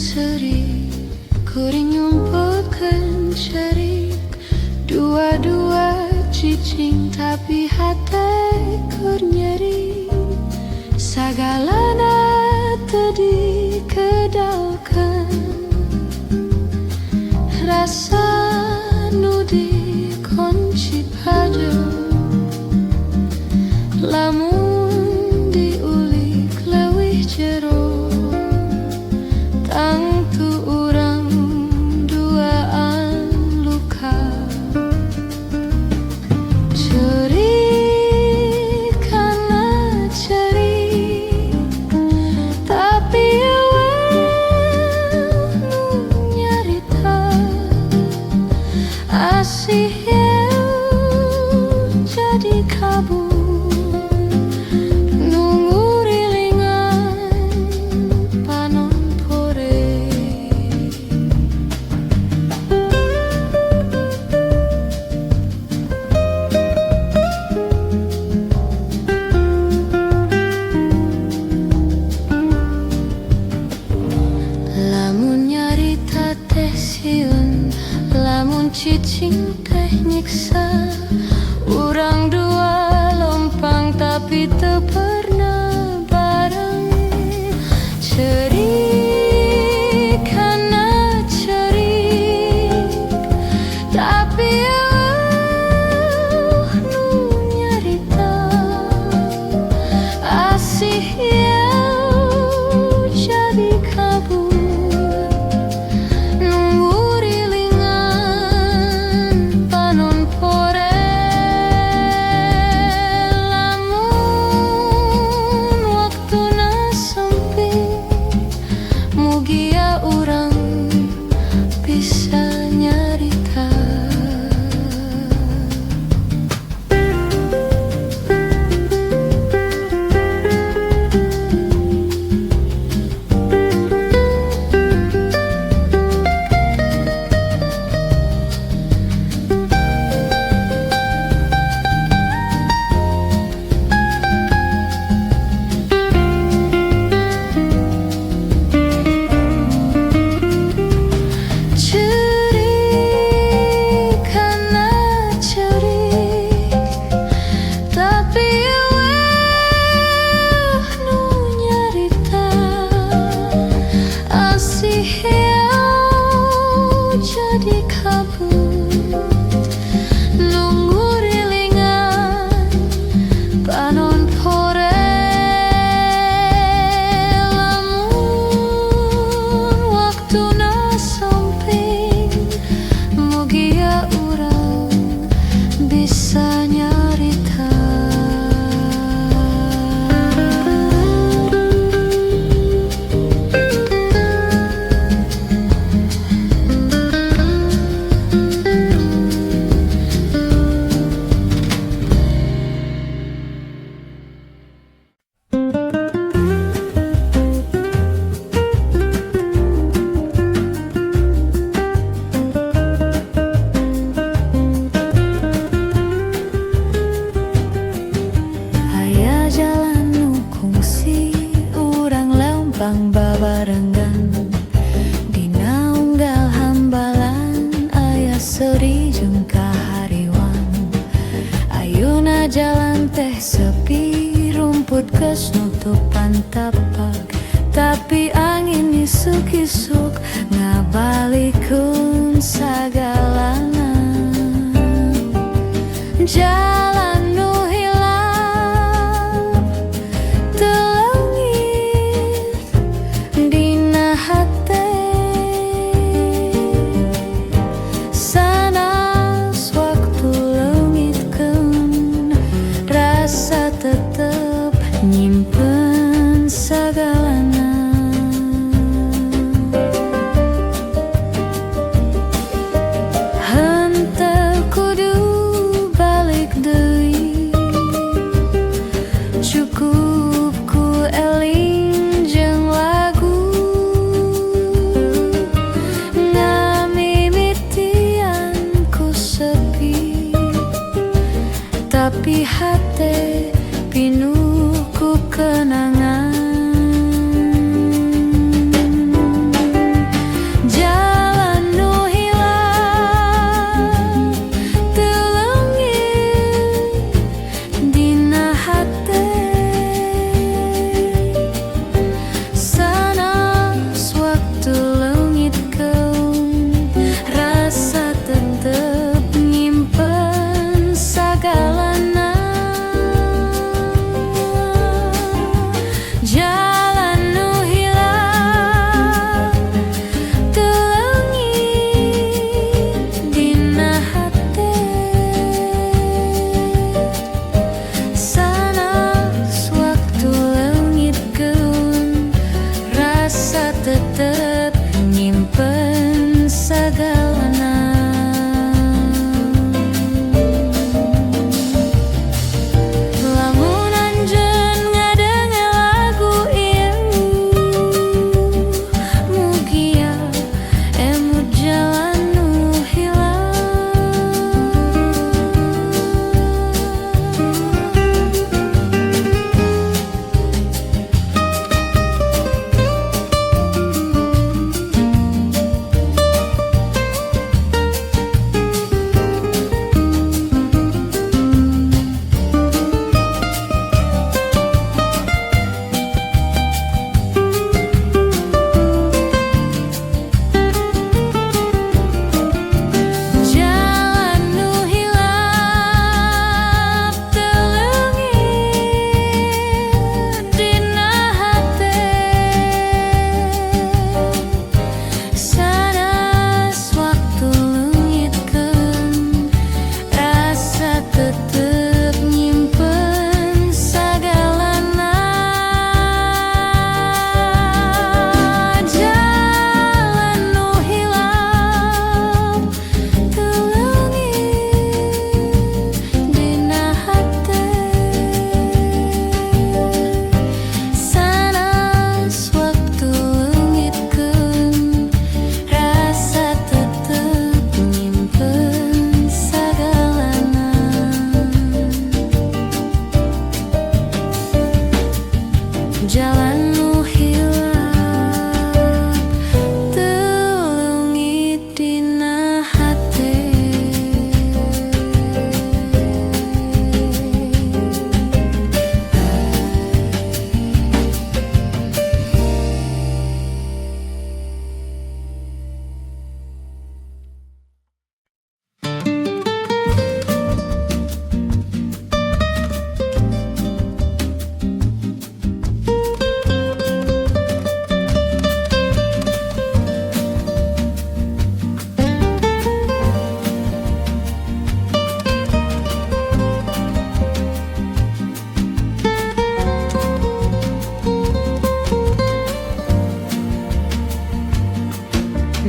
serik, kuring nyumputkeun cerik. Dua-dua cicing tapi hate keur nyeri. Sagalana teu dikedalkeun, rasa nu dikunci pajeu. Lamun diulik leuwih jero, tangtu urang duaan luka. Cerik kana cerik, tapi eueuh nu nyarita. Asih eueuh jadi kabur. Cicing teh nyiksa, urang dua lompang tapi teu pernah bareng. Cerik kana cerik, tapi eueuh nu nyarita. Asih eueuh jadi kabur. Jalan teh sepi, rumput geus nutupan tapak, tapi angin isuk-isuk ngabalikeun sagalana. Jalan nu hilap teu leungit dina hate, sanas waktu leungitkeun rasa tetep nyimpen sagalana. Henteu kudu balik deui, cukup ku eling jeung lagu ngamimitian ku sepi, tapi hate pinuh ku kenangan.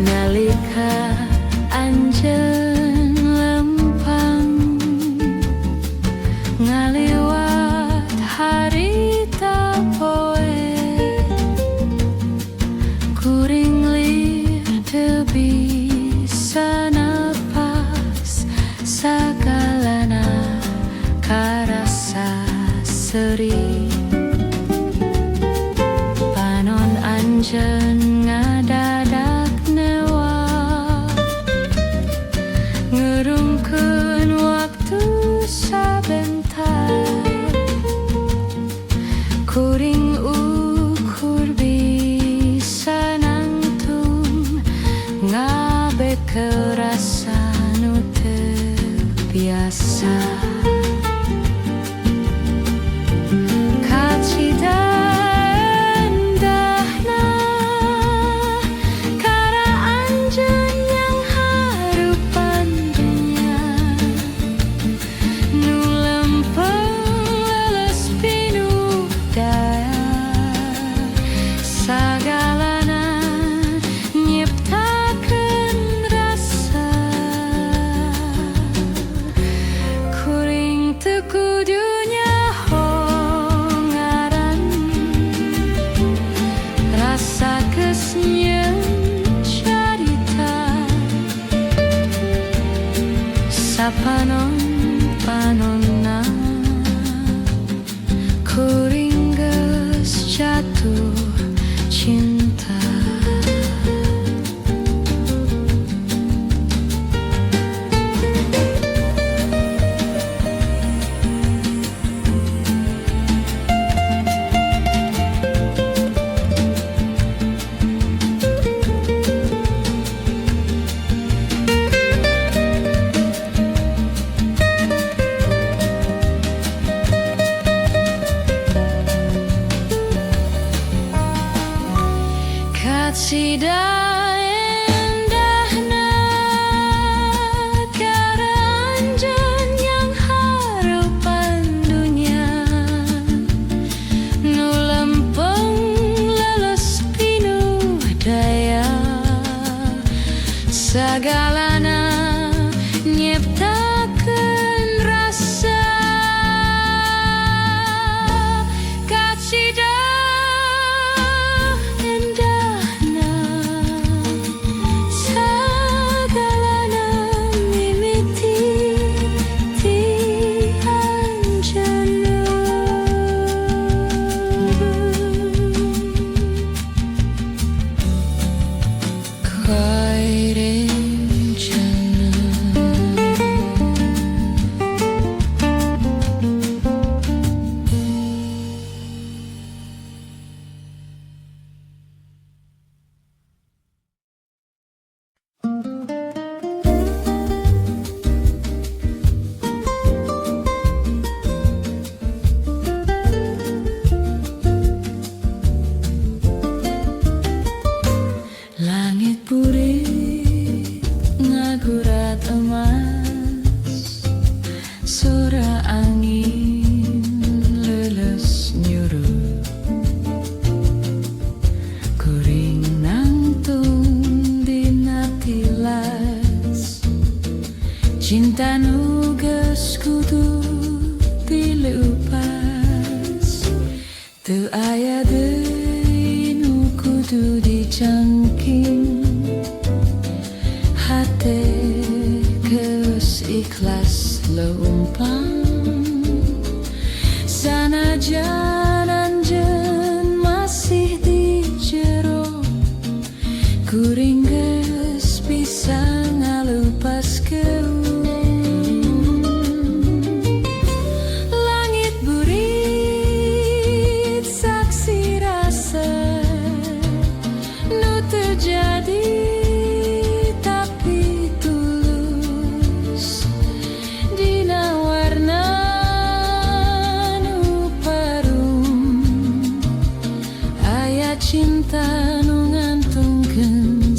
nalika anjeun lempang ngaliwat harita poe kuring lir teu bisa napas sagalana karasa seri panon anjeun ngadadak newa ngerungkeun waktu sabentar kuring ukur bisa nangtung ngabe kerasa nu teu biasa kacida endahna kara anjeun yang harupan dunia nu lempeng leles pinuh daya sagalana nyiptakeun rasa kuring teu kudu nyaho ngaran rasa geus nyieun carita sapanon-panonna kuring geus jatuh cinta. Kacida endahna kara anjeun yang harupan dunia nu lempeng leles pinuh daya sagalana nyiptakeun rasa kacida langit purih ngagurat emas suara angin leles nyuruh kuring nangtung dina tilas cinta nu geus kudu dilupas teu aya deui nu kudu dicangking hate geus ikhlas leumpang sanajan anjeun masih di jero kuring geus bisa ngalupaskeun langit burit saksi rasa nu terjadi tapi tulus dina warna nu parum aya cinta nu ngantungkeun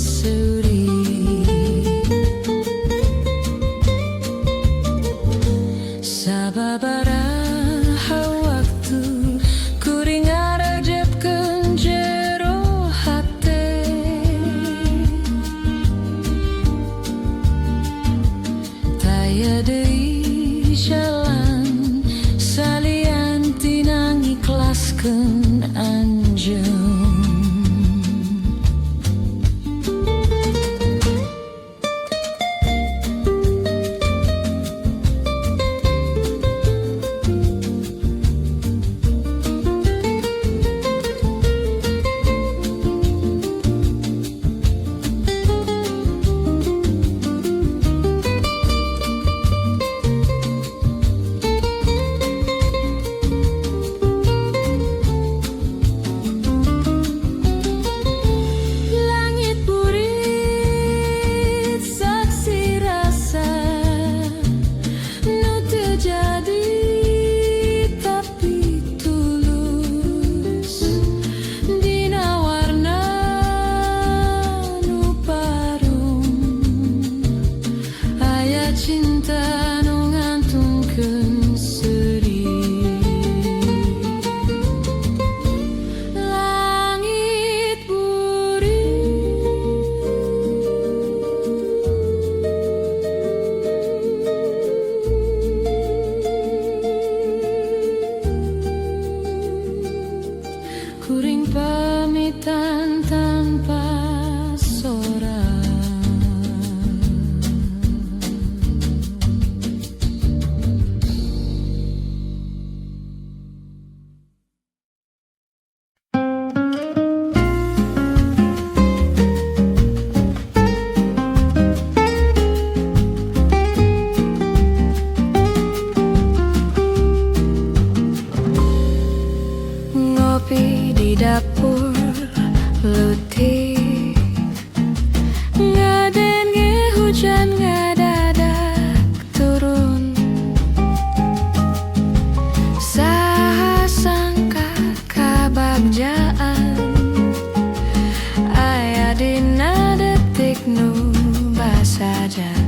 nu basajan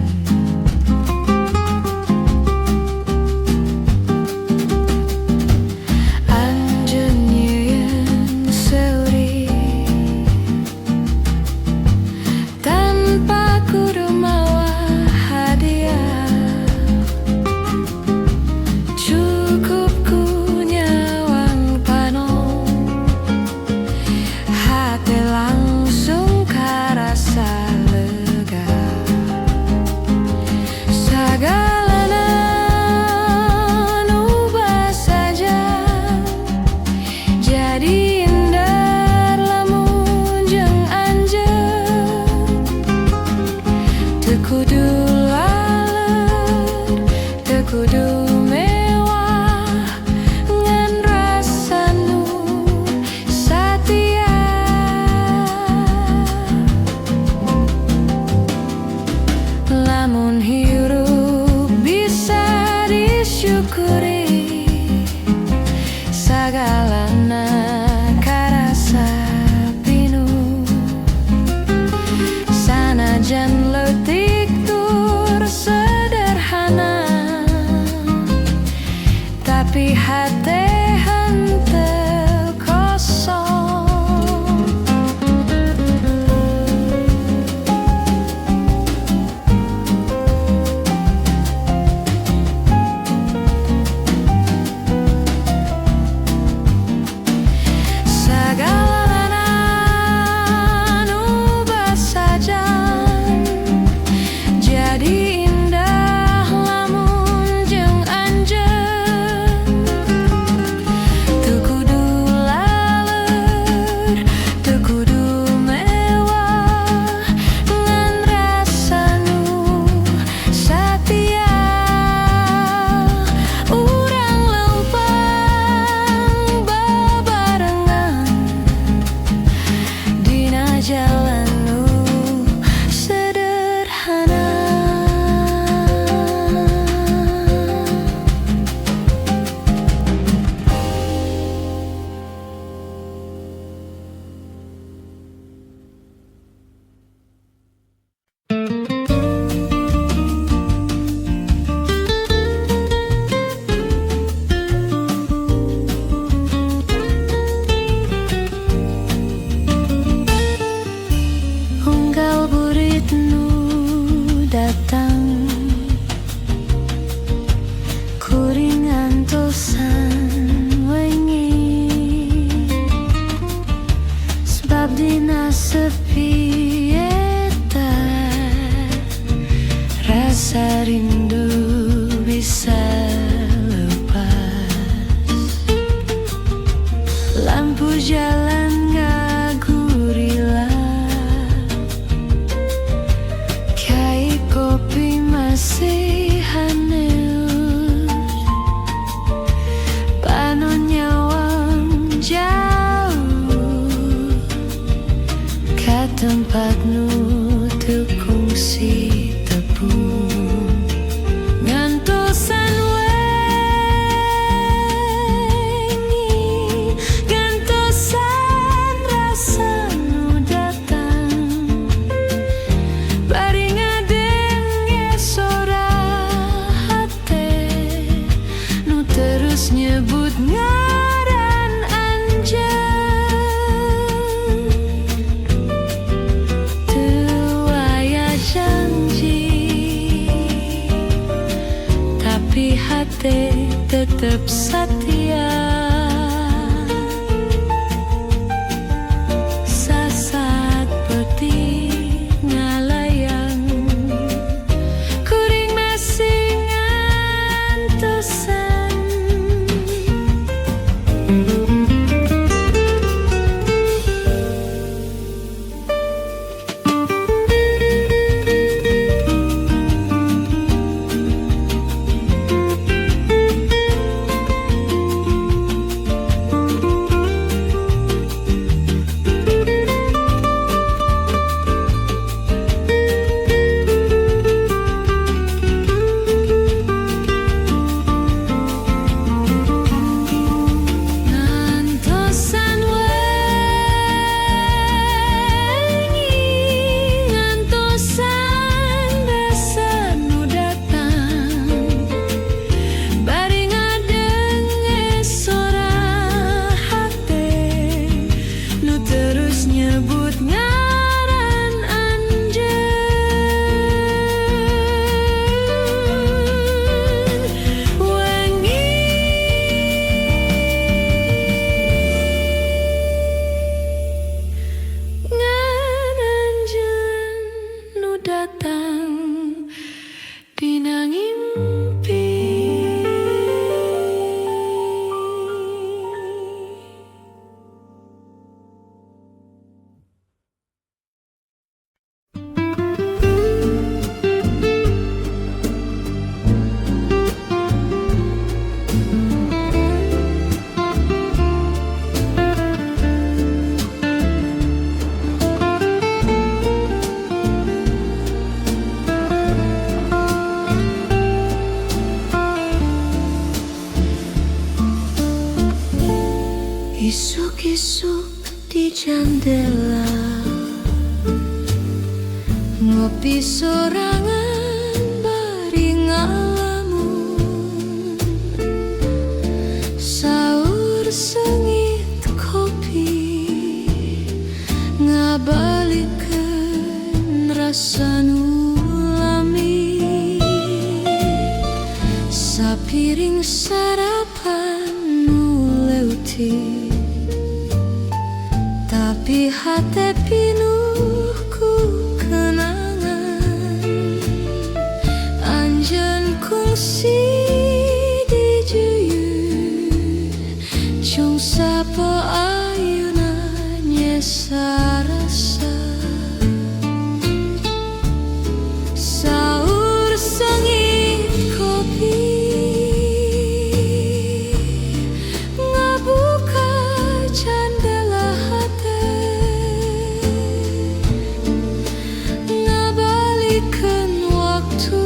anjeun nyieun seuri tanpa kudu mawa hadiah, cukup ku nyawang panon hati langsung karasa lega. Sagalana nu basajan jadi indah lamun jeung anjeun, teu kudu laleur, teu kudu mewah, ngan rasa nu satia. Lamun hirup bisa disyukuri, sagalana karasa pinuh. Sanajan leutik tur sederhana, tapi hate henteu kosong. Sagalana nu basajan jadi indah lamun jeung anjeun, teu kudu laleur, teu kudu mewah, ngan rasa nu satia. Urang lempang babarengan dina jalan nu sederhana. Unggal burit nu datang, kuring antosan wengi, sebab dina sepi eta rasa rindu bisa lepas. Lampu jalan ngagurila, kai kopi masih haneus, panon nyawang jauh ka tempat nu teu kungsi tepung. Ngantosan wengi, ngantosan rasa nu datang, bari ngadenge sora hate nu terus nyebut ngaran anjeun. Teu aya janji, tapi hate tetep satia. Sasaat peuting ngalayang, kuring masih ngantosan. jendela, ngopi sorangan bari ngalamun, saur sengit kopi ngabalikeun rasa nu lami, sapiring sarapan nu leutik. Tapi hati pinuh ku kenangan, anjeun kungsi dijuyut, cung sapo ayeuna nyesa rasa. Saur sengit kopi ngabuka jendela hati, ngabalikeun waktu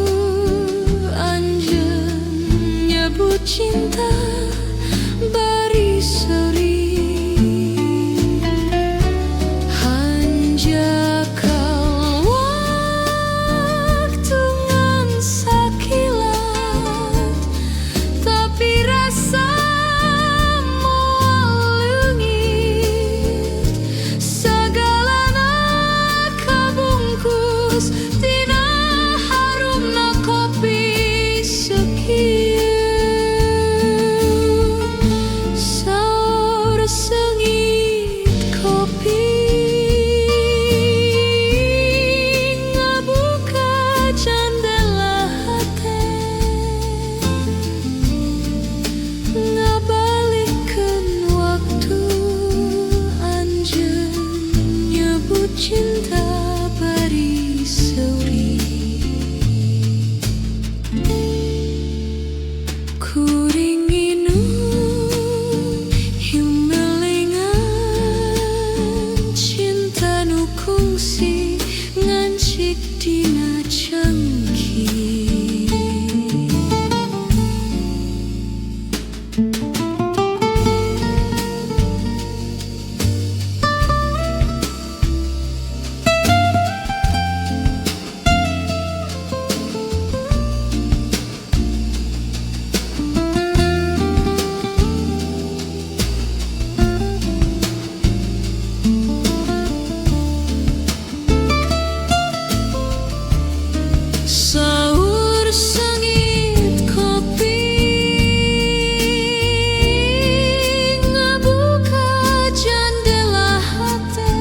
anjeun nyebut cinta bari seuri. Hanjakal waktu ngan sakilat, tapi rasa moal leungit, sagalana kabungkus tina harumna kopi sakieu. Saur sengit kopi ngabuka jendela hati, ngabalikeun waktu anjeun nyebut cinta bari seuri. Kuring nginum hiumelengan cinta nu kungsi ngancik dina cengki. Saur sengit kopi ngabuka jendela hati,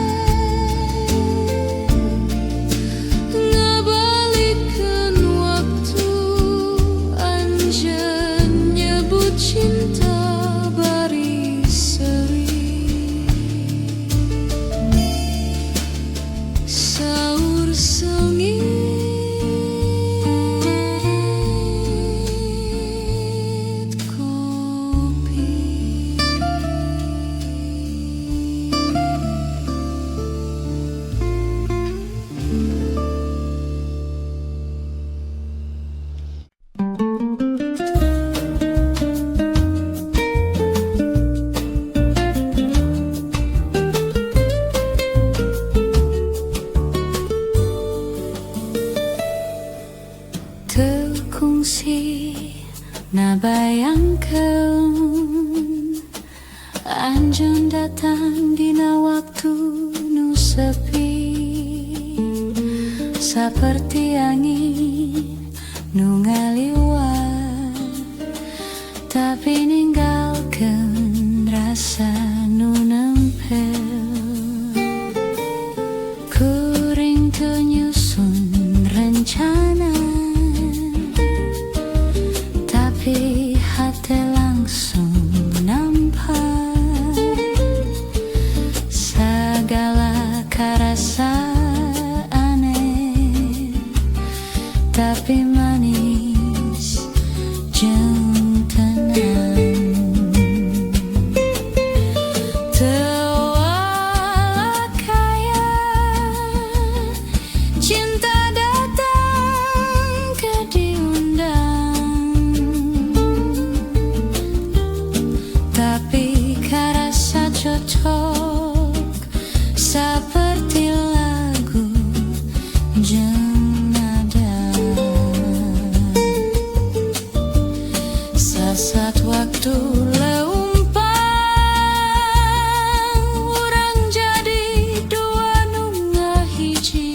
ngabalikeun waktu anjeun nyebut cinta bari seuri. Saur sengit kungsi nabayangkeun anjeun datang dina waktu nu sepi, saperti angin nu ngaliwat, tapi ninggalkeun rasa nu nempel. Kuring teu nyusun rencana, tapi hati langsung nampak segala karasa aneh, tapi manis jeung tenang. Teu walah kaya cinta datang ke diundang, tapi karasa cocok jeung nada. Sasat waktu leumpang urang jadi dua nu ngahiji.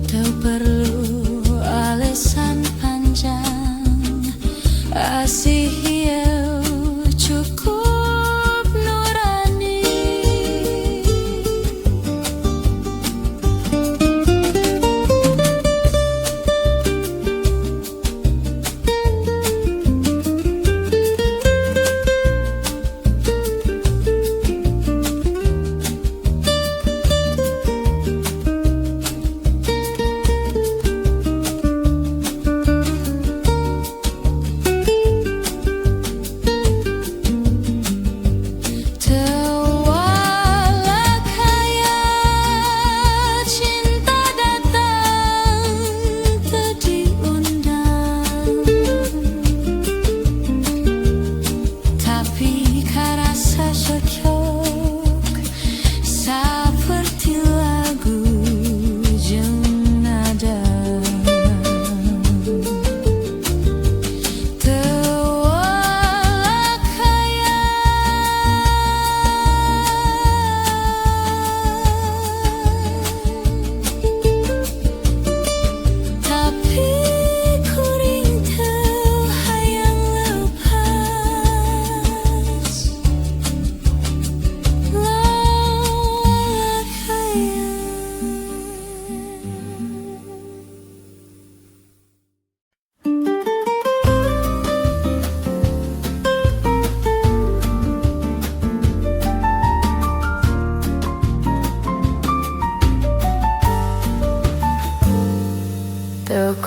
Teu perlu alesan panjang, asih ieu cukup nurani.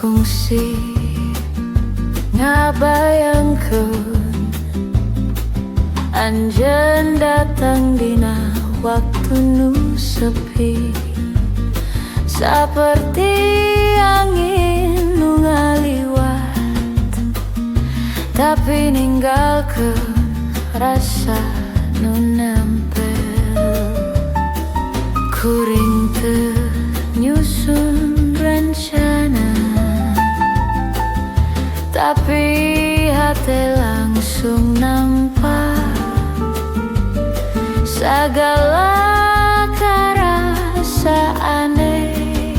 Kungsi ngabayangkeun anjeun datang dina waktu nu sepi, saperti angin nu ngaliwat, tapi ninggalkeun rasa nu nempel. Kuring teu nyusun rencana, tapi hati langsung nampak segala karasa aneh,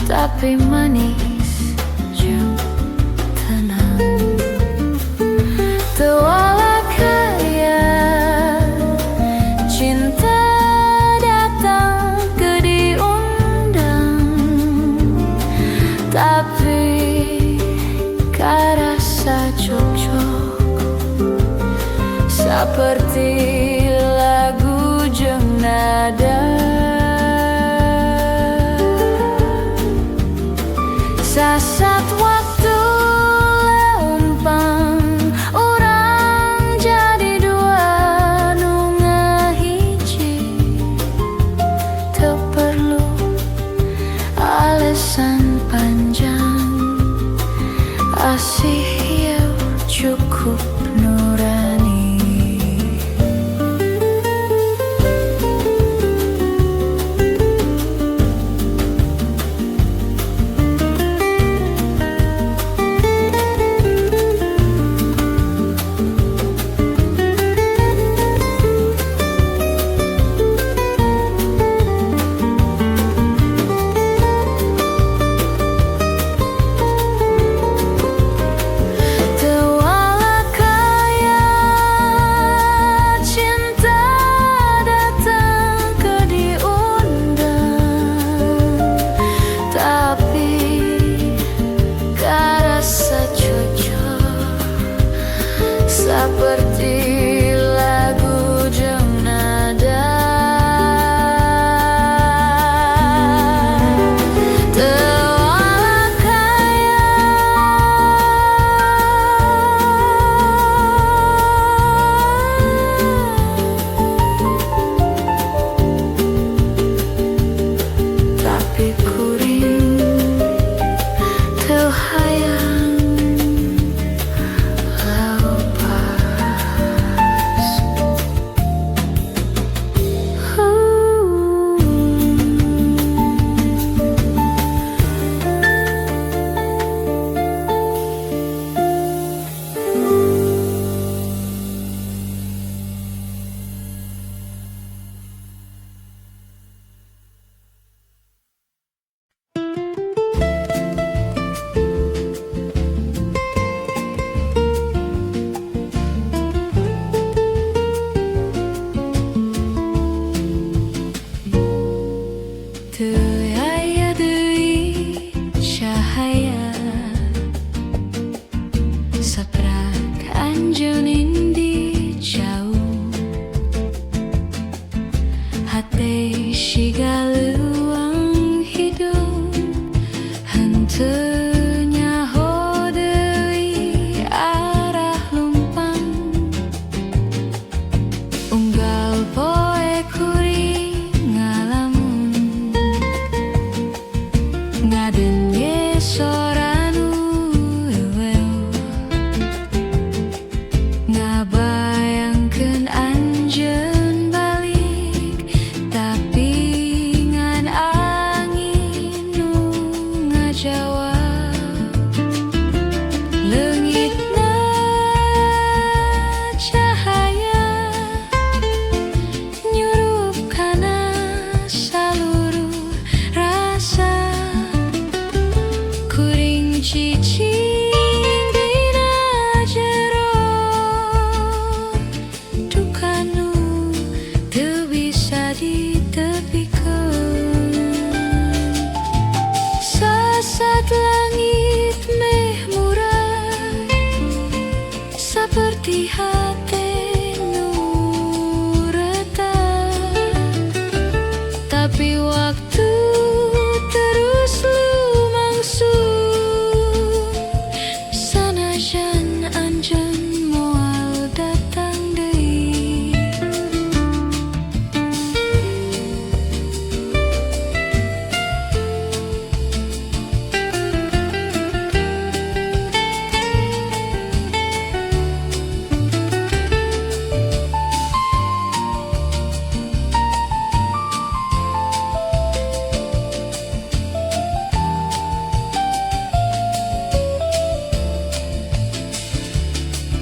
tapi manis jeung tenang. Teu walah kaya cinta datang ke diundang, tapi karasa cocok seperti lagu sigaluang hidup henteu nyaho deui arah lumpang. Unggal poe kuring ngalamun ngadenye soranu eweu ngabayangkeun anjeun balik tapi ngan angin nu ngajawab. Leungitna cahaya nyurup kana saluruh rasa kuring cicing dina jero duka nu teu bisa ditepikeun. Sasat langit meh murai saperti hate nu retak, tapi waktu terus lumangsung sanajan anjeun moal datang deui.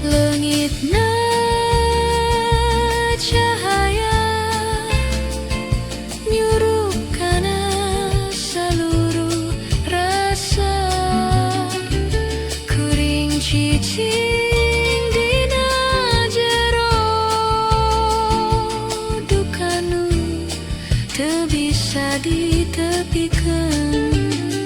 Leungitna cahaya nyurup kana saluruh rasa kuring cicing dina jero duka nu teu bisa ditepikeun.